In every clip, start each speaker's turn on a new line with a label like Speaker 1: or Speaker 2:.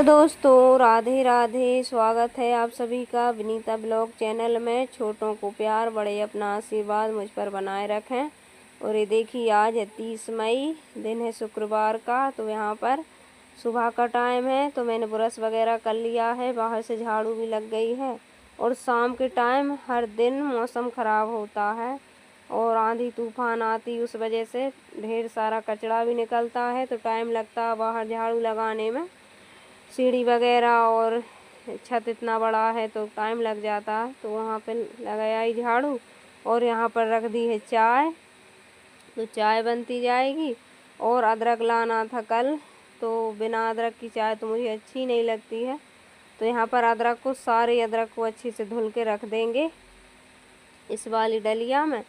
Speaker 1: दोस्तों, राधे राधे। स्वागत है आप सभी का विनीता ब्लॉग चैनल में। छोटों को प्यार, बड़े अपना आशीर्वाद मुझ पर बनाए रखें। और ये देखिए, आज है 30 मई, दिन है शुक्रवार का। तो यहाँ पर सुबह का टाइम है, तो मैंने ब्रश वगैरह कर लिया है, बाहर से झाड़ू भी लग गई है। और शाम के टाइम हर दिन मौसम ख़राब होता है और आंधी तूफान आती, उस वजह से ढेर सारा कचरा भी निकलता है, तो टाइम लगता है बाहर झाड़ू लगाने में। सीढ़ी वगैरह और छत इतना बड़ा है तो टाइम लग जाता है। तो वहाँ पे लगाया ही झाड़ू और यहाँ पर रख दी है चाय, तो चाय बनती जाएगी। और अदरक लाना था कल, तो बिना अदरक की चाय तो मुझे अच्छी नहीं लगती है। तो यहाँ पर अदरक को, सारे अदरक को अच्छे से धुल के रख देंगे इस वाली डलिया में,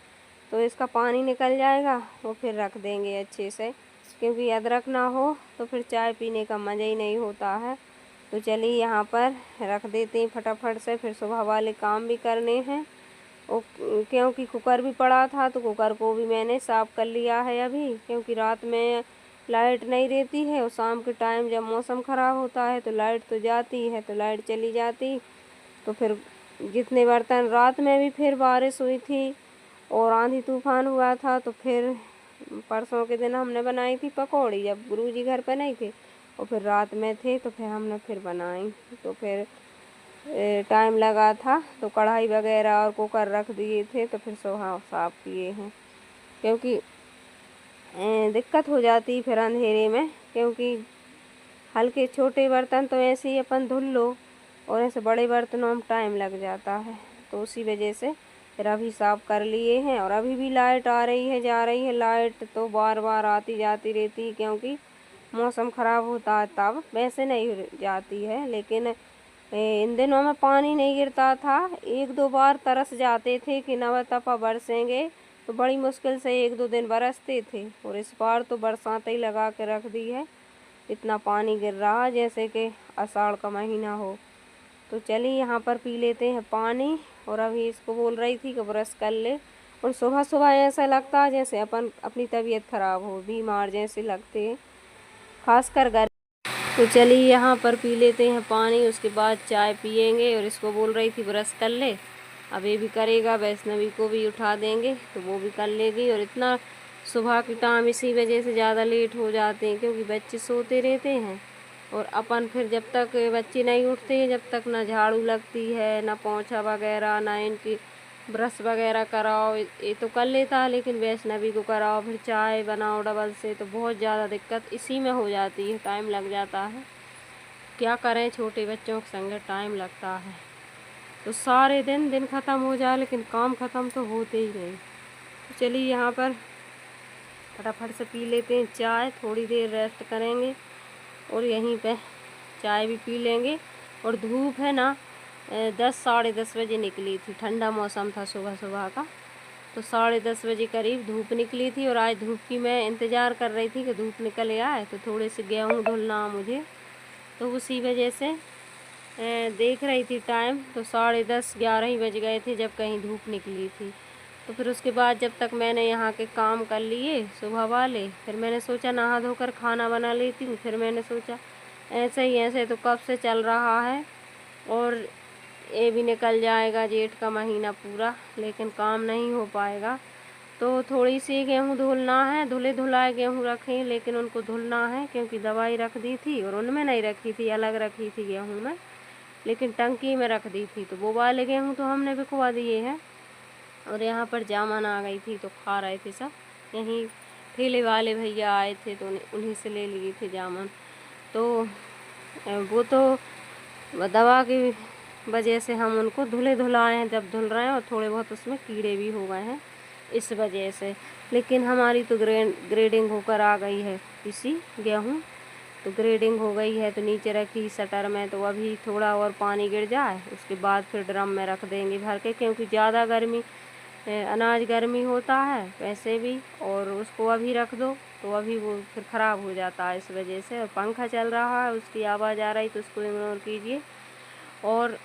Speaker 1: तो इसका पानी निकल जाएगा। वो फिर रख देंगे अच्छे से, क्योंकि अदरक ना हो तो फिर चाय पीने का मज़ा ही नहीं होता है। तो चलिए यहाँ पर रख देते हैं फटाफट से, फिर सुबह वाले काम भी करने हैं। और क्योंकि कुकर भी पड़ा था, तो कुकर को भी मैंने साफ़ कर लिया है अभी, क्योंकि रात में लाइट नहीं रहती है और शाम के टाइम जब मौसम ख़राब होता है तो लाइट तो जाती है, तो लाइट चली जाती तो फिर जितने बर्तन, रात में भी फिर बारिश हुई थी और आंधी तूफान हुआ था, तो फिर परसों के दिन हमने बनाई थी पकौड़ी, जब गुरुजी घर पे नहीं थे और फिर रात में थे, तो फिर हमने फिर बनाई। तो फिर टाइम लगा था, तो कढ़ाई वगैरह और कुकर रख दिए थे, तो फिर सुबह साफ़ किए हैं, क्योंकि दिक्कत हो जाती फिर अंधेरे में। क्योंकि हल्के छोटे बर्तन तो ऐसे ही अपन धुल लो, और ऐसे बड़े बर्तनों में टाइम लग जाता है, तो उसी वजह से फिर अभी साफ़ कर लिए हैं। और अभी भी लाइट आ रही है, जा रही है। लाइट तो बार बार आती जाती रहती है, क्योंकि मौसम ख़राब होता है तब। वैसे नहीं जाती है, लेकिन इन दिनों में पानी नहीं गिरता था। एक दो बार तरस जाते थे कि नवा तपा बरसेंगे, तो बड़ी मुश्किल से एक दो दिन बरसते थे। और इस बार तो बरसात ही लगा के रख दी है, इतना पानी गिर रहा है जैसे कि आषाढ़ का महीना हो। तो चलिए यहाँ पर पी लेते हैं पानी। और अभी इसको बोल रही थी कि ब्रश कर ले। और सुबह सुबह ऐसा लगता है जैसे अपन अपनी तबीयत ख़राब हो, बीमार जैसे लगते हैं, खासकर गर्मी। तो चलिए यहाँ पर पी लेते हैं पानी, उसके बाद चाय पियेंगे। और इसको बोल रही थी ब्रश कर ले, अब ये भी करेगा। वैष्णवी को भी उठा देंगे तो वो भी कर लेगी। और इतना सुबह के टाइम इसी वजह से ज़्यादा लेट हो जाते हैं, क्योंकि बच्चे सोते रहते हैं। और अपन फिर जब तक बच्चे नहीं उठते हैं, जब तक ना झाड़ू लगती है, ना पोंछा वगैरह, ना इनकी ब्रश वगैरह कराओ। ये तो कर लेता है, लेकिन वैष्णवी को कराओ, फिर चाय बनाओ डबल से, तो बहुत ज़्यादा दिक्कत इसी में हो जाती है, टाइम लग जाता है। क्या करें, छोटे बच्चों के संग टाइम लगता है, तो सारे दिन ख़त्म हो जाए, लेकिन काम ख़त्म तो होते ही नहीं। तो चलिए यहाँ पर फटाफट से पी लेते हैं चाय, थोड़ी देर रेस्ट करेंगे और यहीं पे चाय भी पी लेंगे। और धूप है ना, 10 साढ़े 10 बजे निकली थी, ठंडा मौसम था सुबह सुबह का, तो 10:30 बजे करीब धूप निकली थी। और आज धूप की मैं इंतज़ार कर रही थी कि धूप निकल आए, तो थोड़े से गेहूँ धुलना मुझे, तो उसी वजह से देख रही थी टाइम, तो 10:30 11 ही बज गए थे जब कहीं धूप निकली थी। तो फिर उसके बाद जब तक मैंने यहाँ के काम कर लिए सुबह वाले, फिर मैंने सोचा नहा धोकर खाना बना लेती हूँ। फिर मैंने सोचा ऐसे तो कब से चल रहा है और ये भी निकल जाएगा जेठ का महीना पूरा, लेकिन काम नहीं हो पाएगा। तो थोड़ी सी गेहूँ धुलना है, धुले धुलाए गेहूँ रखे, लेकिन उनको धुलना है, क्योंकि दवाई रख दी थी और उनमें नहीं रखी थी, अलग रखी थी गेहूँ में, लेकिन टंकी में रख दी थी। तो वो वाले गेहूँ तो हमने बिकवा दिए हैं। और यहाँ पर जामन आ गई थी, तो खा रहे थे सब, यहीं ठेले वाले भैया आए थे तो उन्हीं से ले लिए थे जामन। तो वो तो दवा की वजह से हम उनको धुले धुलाए हैं, जब धुल रहे हैं, और थोड़े बहुत उसमें कीड़े भी हो गए हैं इस वजह से। लेकिन हमारी तो ग्रेडिंग होकर आ गई है इसी गेहूँ, तो ग्रेडिंग हो गई है, तो नीचे रखी शटर में। तो अभी थोड़ा और पानी गिर जाए, उसके बाद फिर ड्रम में रख देंगे भर के, क्योंकि ज़्यादा गर्मी, अनाज गर्मी होता है वैसे भी, और उसको अभी रख दो तो अभी वो फिर ख़राब हो जाता है इस वजह से। और पंखा चल रहा है, उसकी आवाज़ आ रही, तो उसको इग्नोर कीजिए। और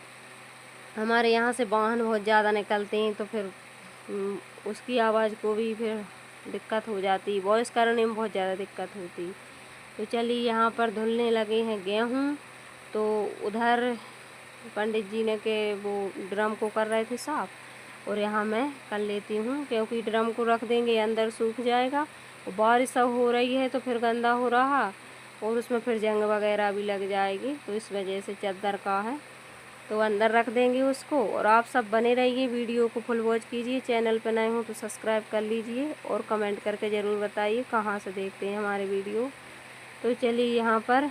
Speaker 1: हमारे यहाँ से वाहन बहुत ज़्यादा निकलते हैं, तो फिर उसकी आवाज़ को भी फिर दिक्कत हो जाती, वॉइस करने में बहुत ज़्यादा दिक्कत होती। तो चलिए यहाँ पर धुलने लगे हैं गेहूँ, तो उधर पंडित जी ने के वो ड्रम को कर रहे थे साफ, और यहाँ मैं कर लेती हूँ, क्योंकि ड्रम को रख देंगे अंदर सूख जाएगा। और बारिश अब हो रही है तो फिर गंदा हो रहा, और उसमें फिर जंग वगैरह भी लग जाएगी, तो इस वजह से चद्दर का है तो अंदर रख देंगे उसको। और आप सब बने रहिए, वीडियो को फुल वॉच कीजिए। चैनल पर नए हो तो सब्सक्राइब कर लीजिए, और कमेंट करके ज़रूर बताइए कहाँ से देखते हैं हमारे वीडियो। तो चलिए यहाँ पर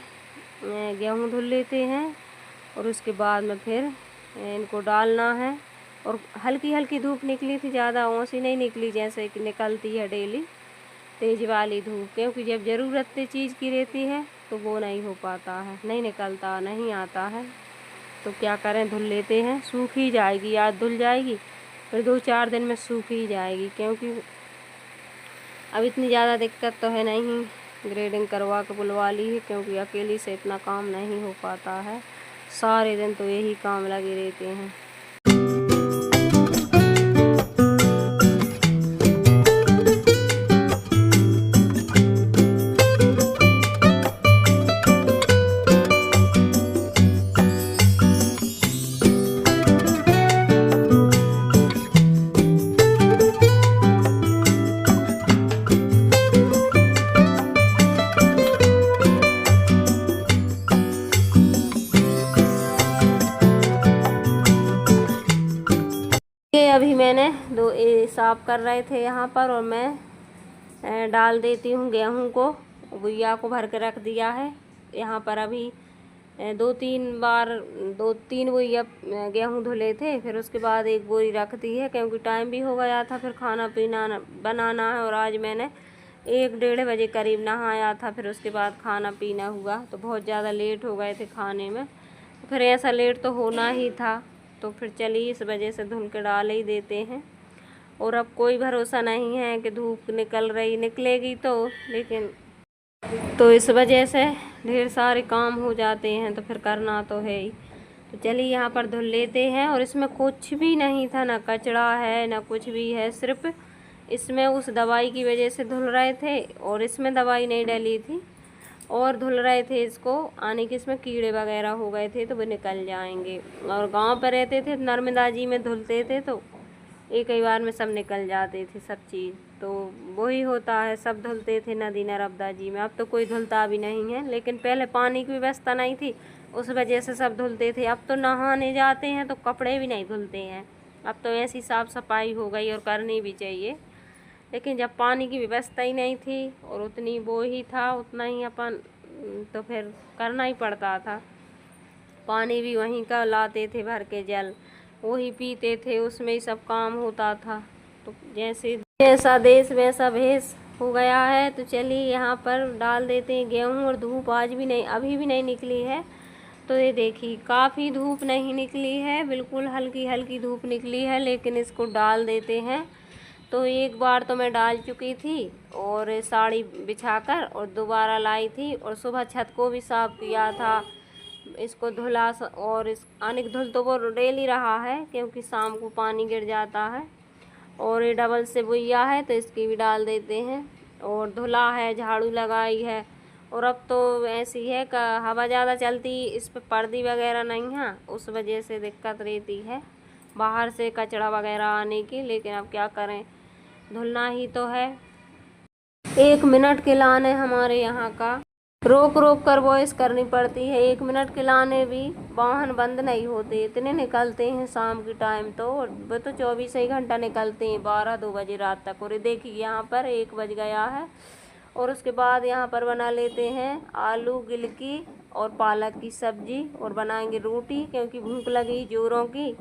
Speaker 1: गेहूँ धुल लेते हैं, और उसके बाद में फिर इनको डालना है। और हल्की हल्की धूप निकली थी, ज़्यादा ओसी नहीं निकली जैसे कि निकलती है डेली तेज़ वाली धूप, क्योंकि जब ज़रूरत चीज़ की रहती है तो वो नहीं हो पाता है, नहीं निकलता, नहीं आता है। तो क्या करें, धुल लेते हैं, सूख ही जाएगी, आज धुल जाएगी फिर 2-4 दिन में सूख ही जाएगी, क्योंकि अब इतनी ज़्यादा दिक्कत तो है नहीं। ग्रेडिंग करवा के बुलवा ली है, क्योंकि अकेली से इतना काम नहीं हो पाता है, सारे दिन तो यही काम लगे रहते हैं। अभी मैंने साफ कर रहे थे यहाँ पर, और मैं डाल देती हूँ गेहूँ को। गुइया को भर के रख दिया है यहाँ पर। अभी 2-3 बोरिया गेहूँ धुले थे, फिर उसके बाद एक बोरी रख दी है, क्योंकि टाइम भी हो गया था, फिर खाना पीना बनाना है। और आज मैंने 1-1:30 बजे करीब नहाया था, फिर उसके बाद खाना पीना हुआ, तो बहुत ज़्यादा लेट हो गए थे खाने में। तो फिर ऐसा लेट तो होना ही था, तो फिर चलिए इस वजह से धुल के डाल ही देते हैं। और अब कोई भरोसा नहीं है कि धूप निकलेगी तो, लेकिन तो इस वजह से ढेर सारे काम हो जाते हैं, तो फिर करना तो है ही। तो चलिए यहाँ पर धुल लेते हैं। और इसमें कुछ भी नहीं था, ना कचड़ा है ना कुछ भी है, सिर्फ इसमें उस दवाई की वजह से धुल रहे थे, और इसमें दवाई नहीं डाली थी, और धुल रहे थे इसको, आने के इसमें कीड़े वगैरह हो गए थे तो वो निकल जाएंगे। और गांव पर रहते थे, नर्मदा जी में धुलते थे, तो एक ही बार में सब निकल जाते थे सब चीज़। तो वही होता है, सब धुलते थे नदी नर्मदा जी में। अब तो कोई धुलता भी नहीं है, लेकिन पहले पानी की व्यवस्था नहीं थी, उस वजह से सब धुलते थे। अब तो नहाने जाते हैं तो कपड़े भी नहीं धुलते हैं, अब तो ऐसी साफ़ सफाई हो गई, और करनी भी चाहिए। लेकिन जब पानी की व्यवस्था ही नहीं थी, और उतनी वो ही था, उतना ही अपन तो फिर करना ही पड़ता था। पानी भी वहीं का लाते थे भर के, जल वही पीते थे, उसमें ही सब काम होता था। तो जैसा देश वैसा भेष हो गया है। तो चलिए यहाँ पर डाल देते हैं गेहूँ। और धूप आज भी नहीं, अभी भी नहीं निकली है, तो ये देखिए काफ़ी धूप नहीं निकली है, बिल्कुल हल्की हल्की धूप निकली है, लेकिन इसको डाल देते हैं। तो एक बार तो मैं डाल चुकी थी, और साड़ी बिछाकर, और दोबारा लाई थी, और सुबह छत को भी साफ़ किया था, इसको धुला। और इस अनेक धुल तो वो डेली रहा है, क्योंकि शाम को पानी गिर जाता है। और ये डबल से बुइया है, तो इसकी भी डाल देते हैं। और धुला है, झाड़ू लगाई है। और अब तो ऐसी है कि हवा ज़्यादा चलती, इस पर पर्दी वगैरह नहीं है, उस वजह से दिक्कत रहती है बाहर से कचरा वगैरह आने की। लेकिन अब क्या करें, धुलना ही तो है। 1 मिनट के लाने हमारे यहाँ का रोक रोक कर वॉइस करनी पड़ती है, 1 मिनट के लाने भी वाहन बंद नहीं होते, इतने निकलते हैं शाम के टाइम। तो वो तो 24 ही घंटा निकलते हैं, 12-2 बजे रात तक। और देखिए यहाँ पर 1 बज गया है। और उसके बाद यहाँ पर बना लेते हैं आलू गिलकी और पालक की सब्जी, और बनाएंगे रोटी, क्योंकि भूख लगी जोरों की।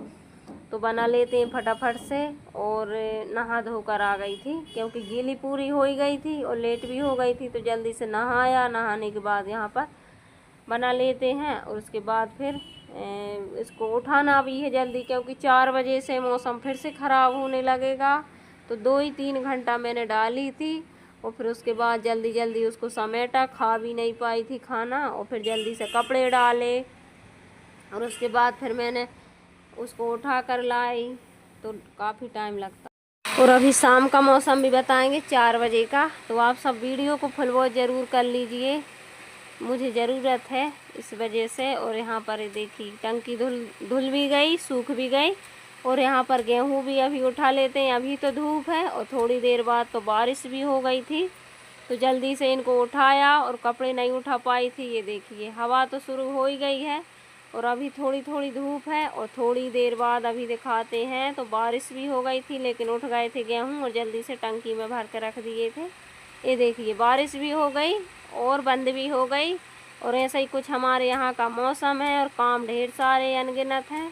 Speaker 1: तो बना लेते हैं फटाफट से। और नहा धोकर आ गई थी, क्योंकि गीली पूरी हो ही गई थी और लेट भी हो गई थी, तो जल्दी से नहाया। नहाने के बाद यहाँ पर बना लेते हैं, और उसके बाद फिर इसको उठाना भी है जल्दी, क्योंकि 4 बजे से मौसम फिर से ख़राब होने लगेगा। तो 2-3 घंटा मैंने डाली थी, और फिर उसके बाद जल्दी जल्दी उसको समेटा, खा भी नहीं पाई थी खाना, और फिर जल्दी से कपड़े डाले। और उसके बाद फिर मैंने उसको उठा कर लाई, तो काफ़ी टाइम लगता। और अभी शाम का मौसम भी बताएंगे 4 बजे का, तो आप सब वीडियो को फुल वॉच ज़रूर कर लीजिए। मुझे ज़रूरत है इस वजह से। और यहाँ पर ये देखिए टंकी धुल भी गई, सूख भी गई। और यहाँ पर गेहूँ भी अभी उठा लेते हैं, अभी तो धूप है और थोड़ी देर बाद तो बारिश भी हो गई थी, तो जल्दी से इनको उठाया और कपड़े नहीं उठा पाई थी। ये देखिए हवा तो शुरू हो ही गई है और अभी थोड़ी थोड़ी धूप है और थोड़ी देर बाद अभी दिखाते हैं तो बारिश भी हो गई थी, लेकिन उठ गए थे गेहूँ और जल्दी से टंकी में भर के रख दिए थे। ये देखिए बारिश भी हो गई और बंद भी हो गई। और ऐसा ही कुछ हमारे यहाँ का मौसम है और काम ढेर सारे अनगिनत हैं।